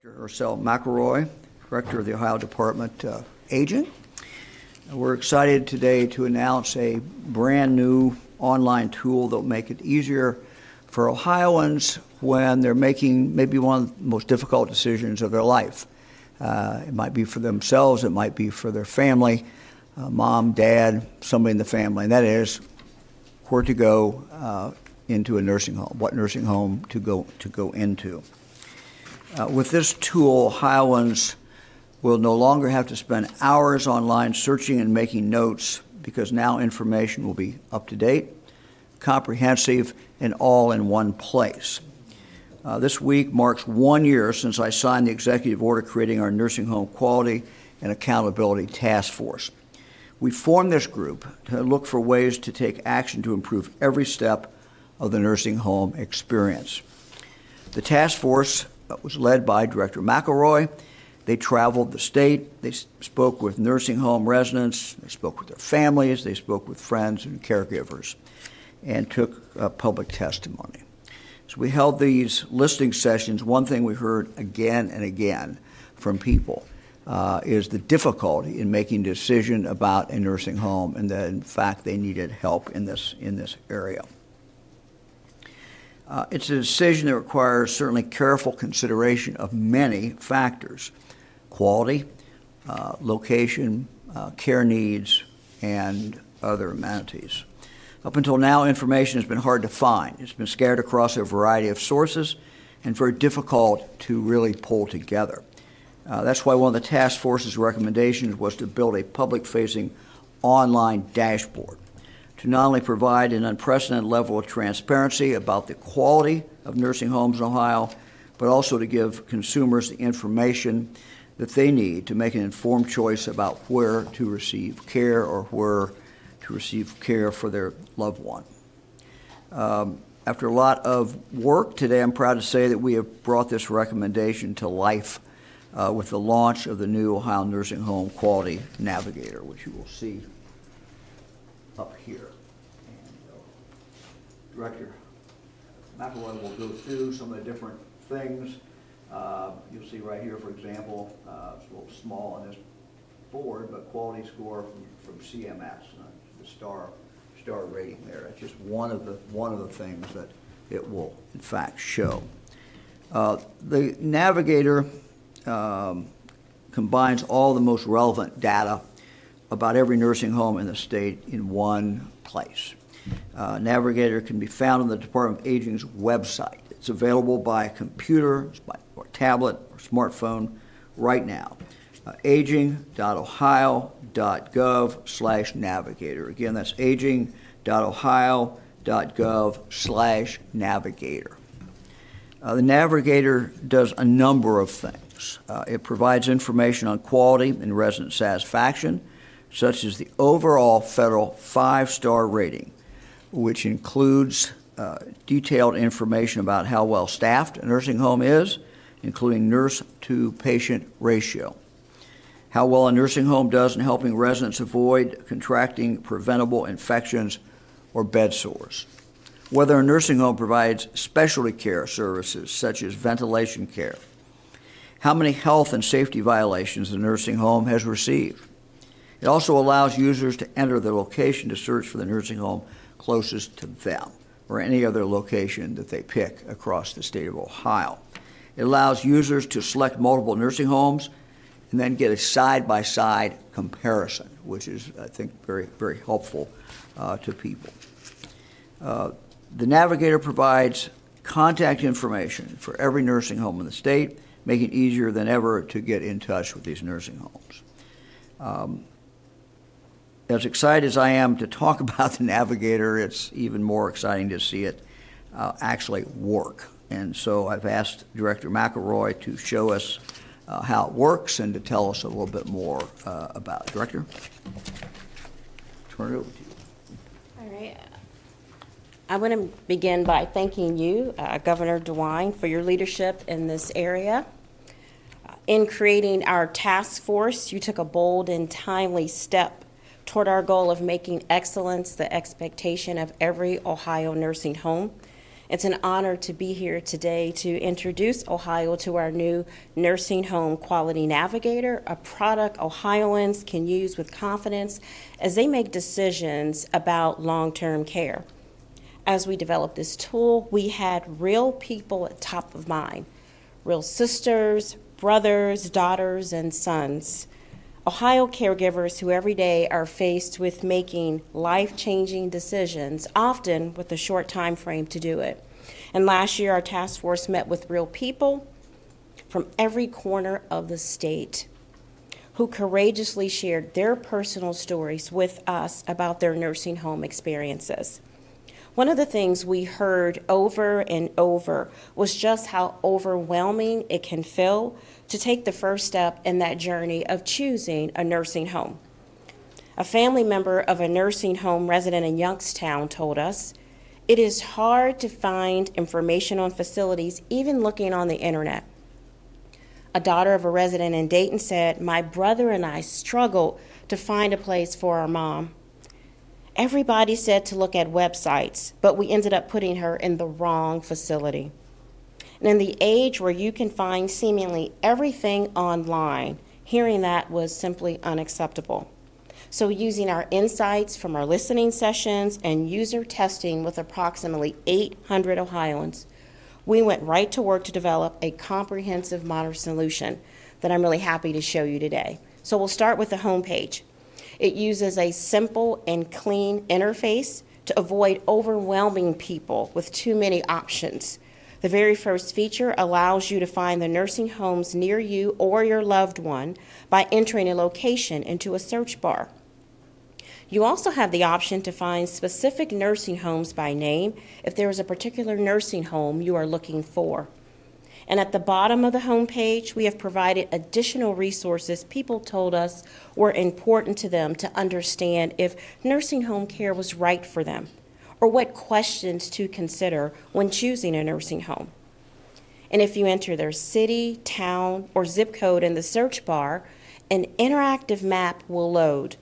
Ursel, McElroy, Director of the Ohio Department of Aging. We're excited today to announce a brand new online tool that will make it easier for Ohioans when they're making maybe one of the most difficult decisions of their life. It might be for themselves, it might be for their family, mom, dad, somebody in the family, and that is where to go into a nursing home, what nursing home to go into. With this tool, Ohioans will no longer have to spend hours online searching and making notes because now information will be up to date, comprehensive, and all in one place. This week marks 1 year since I signed the executive order creating our Nursing Home Quality and Accountability Task Force. We formed this group to look for ways to take action to improve every step of the nursing home experience. The task force was led by Director McElroy. They traveled the state. They spoke with nursing home residents. They spoke with their families. They spoke with friends and caregivers and took public testimony. So we held these listening sessions. One thing we heard again and again from people is the difficulty in making a decision about a nursing home and that, in fact, they needed help in this area. It's a decision that requires certainly careful consideration of many factors: quality, location, care needs, and other amenities. Up until now, information has been hard to find. It's been scattered across a variety of sources and very difficult to really pull together. That's why one of the task force's recommendations was to build a public-facing online dashboard to not only provide an unprecedented level of transparency about the quality of nursing homes in Ohio, but also to give consumers the information that they need to make an informed choice about where to receive care or where to receive care for their loved one. After a lot of work today, I'm proud to say that we have brought this recommendation to life with the launch of the new Ohio Nursing Home Quality Navigator, which you will see up here. And Director McElroy will go through some of the different things. You'll see right here, for example, it's a little small on this board, but quality score from CMS, the star rating there. It's just one of the things that it will in fact show. The Navigator combines all the most relevant data about every nursing home in the state in one place. Navigator can be found on the Department of Aging's website. It's available by computer, or tablet, or smartphone right now. aging.ohio.gov/navigator. Again, that's aging.ohio.gov/navigator. The Navigator does a number of things. It provides information on quality and resident satisfaction, such as the overall federal 5-star rating, which includes detailed information about how well staffed a nursing home is, including nurse-to-patient ratio, how well a nursing home does in helping residents avoid contracting preventable infections or bed sores, whether a nursing home provides specialty care services such as ventilation care, how many health and safety violations the nursing home has received. It also allows users to enter the location to search for the nursing home closest to them or any other location that they pick across the state of Ohio. It allows users to select multiple nursing homes and then get a side-by-side comparison, which is, I think, very, very helpful to people. The Navigator provides contact information for every nursing home in the state, making it easier than ever to get in touch with these nursing homes. As excited as I am to talk about the Navigator, it's even more exciting to see it actually work. And so I've asked Director McElroy to show us how it works and to tell us a little bit more about it. Director, turn it over to you. All right. I want to begin by thanking you, Governor DeWine, for your leadership in this area. In creating our task force, you took a bold and timely step toward our goal of making excellence the expectation of every Ohio nursing home. It's an honor to be here today to introduce Ohio to our new Nursing Home Quality Navigator, a product Ohioans can use with confidence as they make decisions about long-term care. As we developed this tool, we had real people at top of mind, real sisters, brothers, daughters, and sons. Ohio caregivers who every day are faced with making life-changing decisions, often with a short time frame to do it. And last year, our task force met with real people from every corner of the state who courageously shared their personal stories with us about their nursing home experiences. One of the things we heard over and over was just how overwhelming it can feel to take the first step in that journey of choosing a nursing home. A family member of a nursing home resident in Youngstown told us, "It is hard to find information on facilities, even looking on the internet." A daughter of a resident in Dayton said, "My brother and I struggled to find a place for our mom. Everybody said to look at websites, but we ended up putting her in the wrong facility." And in the age where you can find seemingly everything online, hearing that was simply unacceptable. So using our insights from our listening sessions and user testing with approximately 800 Ohioans, we went right to work to develop a comprehensive modern solution that I'm really happy to show you today. So we'll start with the homepage. It uses a simple and clean interface to avoid overwhelming people with too many options. The very first feature allows you to find the nursing homes near you or your loved one by entering a location into a search bar. You also have the option to find specific nursing homes by name if there is a particular nursing home you are looking for. And at the bottom of the homepage, we have provided additional resources people told us were important to them to understand if nursing home care was right for them, or what questions to consider when choosing a nursing home. And if you enter their city, town, or zip code in the search bar, an interactive map will load.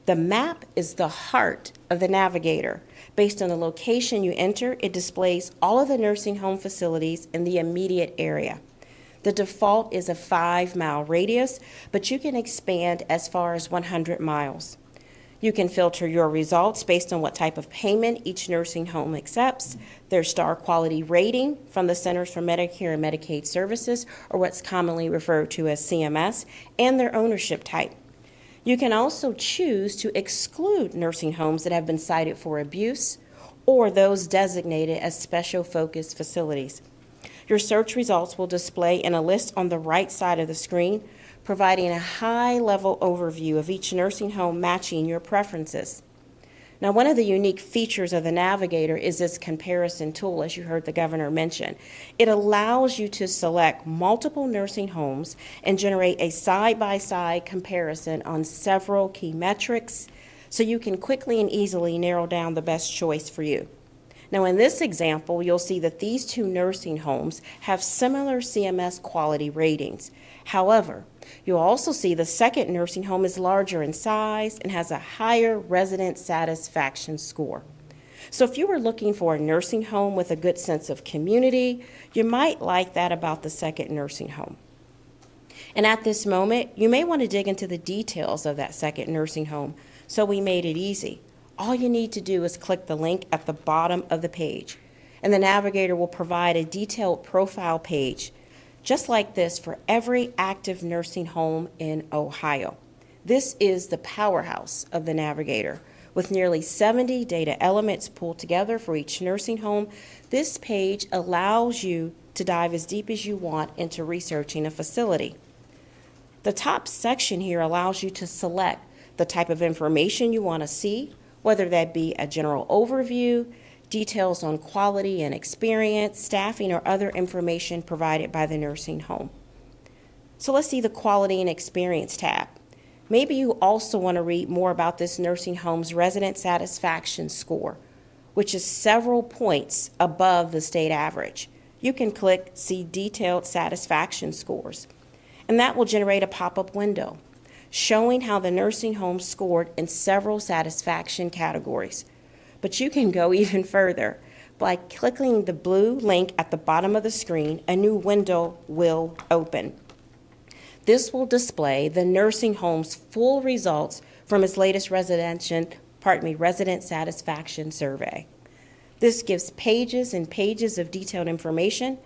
The map is the heart of the Navigator. Based on the location you enter, it displays all of the nursing home facilities in the immediate area. The default is a 5-mile radius, but you can expand as far as 100 miles. You can filter your results based on what type of payment each nursing home accepts, their star quality rating from the Centers for Medicare and Medicaid Services, or what's commonly referred to as CMS, and their ownership type. You can also choose to exclude nursing homes that have been cited for abuse or those designated as special focus facilities. Your search results will display in a list on the right side of the screen, providing a high-level overview of each nursing home matching your preferences. Now, one of the unique features of the Navigator is this comparison tool, as you heard the governor mention. It allows you to select multiple nursing homes and generate a side-by-side comparison on several key metrics, so you can quickly and easily narrow down the best choice for you. Now, in this example, you'll see that these two nursing homes have similar CMS quality ratings. However, you'll also see the second nursing home is larger in size and has a higher resident satisfaction score. So if you were looking for a nursing home with a good sense of community, you might like that about the second nursing home. And at this moment, you may want to dig into the details of that second nursing home, so we made it easy. All you need to do is click the link at the bottom of the page, and the Navigator will provide a detailed profile page just like this for every active nursing home in Ohio. This is the powerhouse of the Navigator. With nearly 70 data elements pulled together for each nursing home, this page allows you to dive as deep as you want into researching a facility. The top section here allows you to select the type of information you want to see, whether that be a general overview, details on quality and experience, staffing, or other information provided by the nursing home. So let's see the quality and experience tab. Maybe you also want to read more about this nursing home's resident satisfaction score, which is several points above the state average. You can click See Detailed Satisfaction Scores, and that will generate a pop-up window showing how the nursing home scored in several satisfaction categories. But you can go even further. By clicking the blue link at the bottom of the screen, a new window will open. This will display the nursing home's full results from its latest resident satisfaction survey. This gives pages and pages of detailed information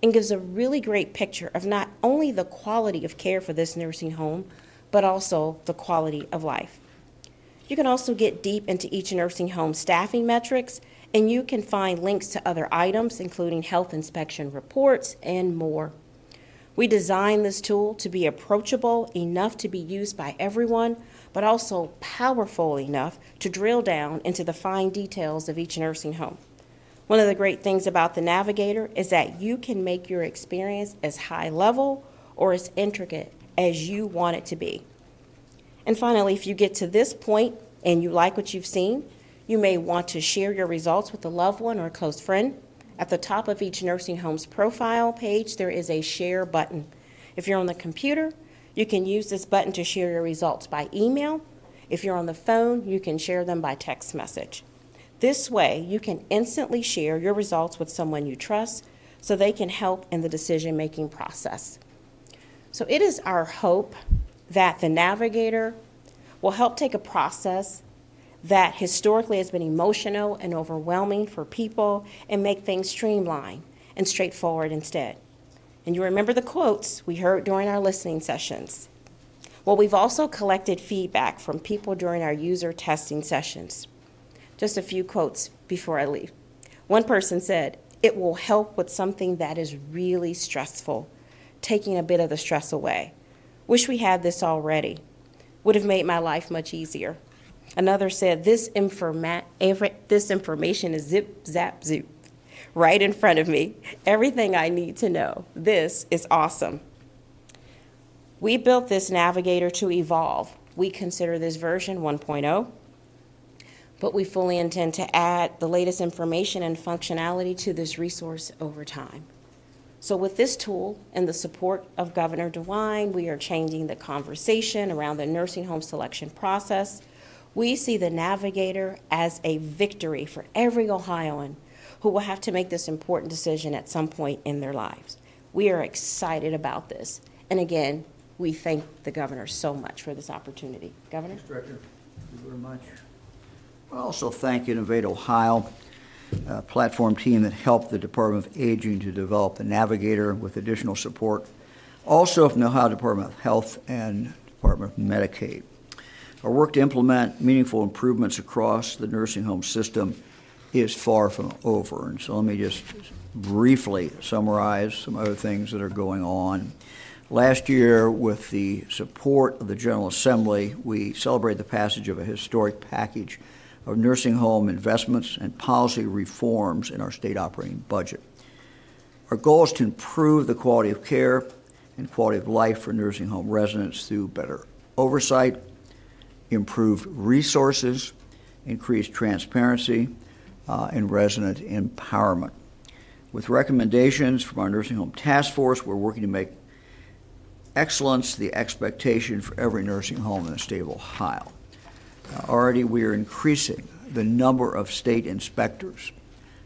and gives a really great picture of not only the quality of care for this nursing home, but also the quality of life. You can also get deep into each nursing home staffing metrics, and you can find links to other items, including health inspection reports and more. We designed this tool to be approachable enough to be used by everyone, but also powerful enough to drill down into the fine details of each nursing home. One of the great things about the Navigator is that you can make your experience as high level or as intricate as you want it to be. And finally, if you get to this point and you like what you've seen, you may want to share your results with a loved one or a close friend. At the top of each nursing home's profile page, there is a share button. If you're on the computer, you can use this button to share your results by email. If you're on the phone, you can share them by text message. This way, you can instantly share your results with someone you trust so they can help in the decision-making process. So it is our hope that the Navigator will help take a process that historically has been emotional and overwhelming for people and make things streamlined and straightforward instead. And you remember the quotes we heard during our listening sessions. Well, we've also collected feedback from people during our user testing sessions. Just a few quotes before I leave. One person said, "It will help with something that is really stressful, taking a bit of the stress away. Wish we had this already. Would have made my life much easier." Another said, this information is zip, zap, zoop, right in front of me. Everything I need to know. This is awesome. We built this Navigator to evolve. We consider this version 1.0, but we fully intend to add the latest information and functionality to this resource over time. So with this tool and the support of Governor DeWine, we are changing the conversation around the nursing home selection process. We see the Navigator as a victory for every Ohioan who will have to make this important decision at some point in their lives. We are excited about this. And again, we thank the Governor so much for this opportunity. Governor? Mr. Director, thank you very much. I also thank Innovate Ohio, a platform team that helped the Department of Aging to develop the Navigator with additional support, also from the Ohio Department of Health and Department of Medicaid. Our work to implement meaningful improvements across the nursing home system is far from over. And so let me just briefly summarize some other things that are going on. Last year, with the support of the General Assembly, we celebrated the passage of a historic package of nursing home investments and policy reforms in our state operating budget. Our goal is to improve the quality of care and quality of life for nursing home residents through better oversight, improved resources, increased transparency, and resident empowerment. With recommendations from our nursing home task force, we're working to make excellence the expectation for every nursing home in the state of Ohio. Already we are increasing the number of state inspectors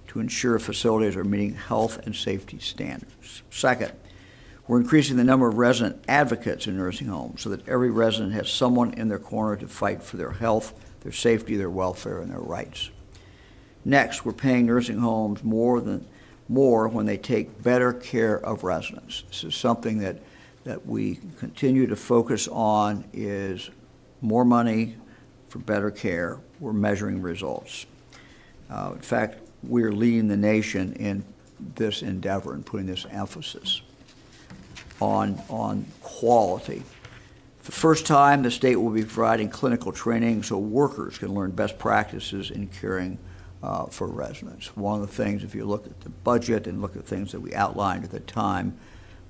to ensure facilities are meeting health and safety standards. Second, we're increasing the number of resident advocates in nursing homes so that every resident has someone in their corner to fight for their health, their safety, their welfare, and their rights. Next, we're paying nursing homes more when they take better care of residents. This is something that we continue to focus on, is more money for better care. We're measuring results. In fact, we're leading the nation in this endeavor and putting this emphasis on quality. For the first time, the state will be providing clinical training so workers can learn best practices in caring for residents. One of the things, if you look at the budget and look at things that we outlined at the time,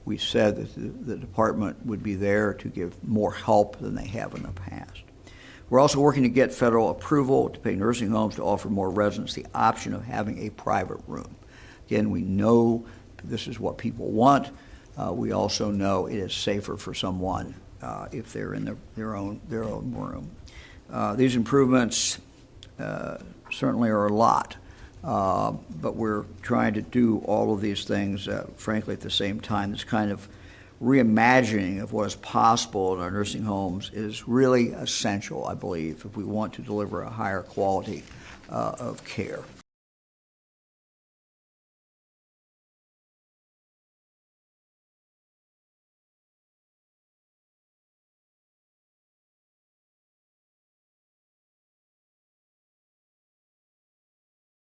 we said that the department would be there to give more help than they have in the past. We're also working to get federal approval to pay nursing homes to offer more residents the option of having a private room. Again, we know this is what people want. We also know it is safer for someone if they're in their own room. These improvements certainly are a lot, but we're trying to do all of these things, frankly, at the same time. This kind of reimagining of what is possible in our nursing homes is really essential, I believe, if we want to deliver a higher quality of care.